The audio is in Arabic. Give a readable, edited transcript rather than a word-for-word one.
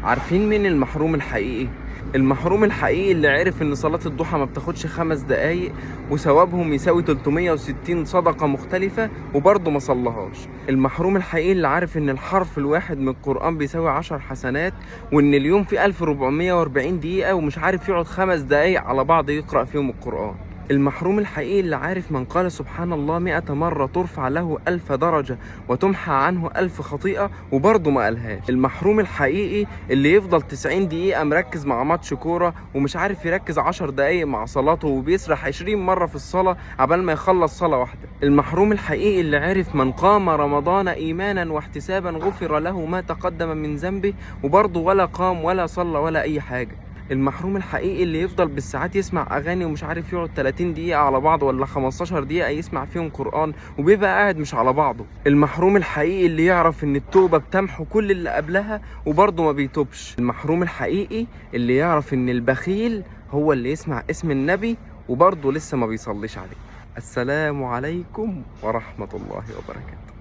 عارفين مين المحروم الحقيقي؟ المحروم الحقيقي اللي عرف ان صلاة الضحى ما بتاخدش 5 دقايق وثوابهم يساوي 360 صدقة مختلفة وبرضه ما صلهاش. المحروم الحقيقي اللي عارف ان الحرف الواحد من القرآن بيساوي 10 حسنات، وان اليوم فيه 1440 دقيقة ومش عارف يقعد 5 دقايق على بعض يقرأ فيهم القرآن. المحروم الحقيقي اللي عارف من قال سبحان الله 100 مرة ترفع له 1000 درجة وتمحى عنه 1000 خطيئة وبرضه ما قالهاش. المحروم الحقيقي اللي يفضل 90 دقيقة مركز مع ماتش كورة ومش عارف يركز 10 دقايق مع صلاته وبيسرح 20 مرة في الصلاة عبال ما يخلص صلاة واحدة. المحروم الحقيقي اللي عارف من قام رمضان إيمانا واحتسابا غفر له ما تقدم من ذنبه وبرضه ولا قام ولا صلى ولا أي حاجة. المحروم الحقيقي اللي يفضل بالساعات يسمع اغاني ومش عارف يقعد 30 دقيقة على بعض ولا 15 دقيقة يسمع فيهم قرآن وبيبقى قاعد مش على بعضه. المحروم الحقيقي اللي يعرف ان التوبة بتمحو كل اللي قبلها وبرضه ما بيتوبش. المحروم الحقيقي اللي يعرف ان البخيل هو اللي يسمع اسم النبي وبرضه لسه ما بيصليش عليه. السلام عليكم ورحمة الله وبركاته.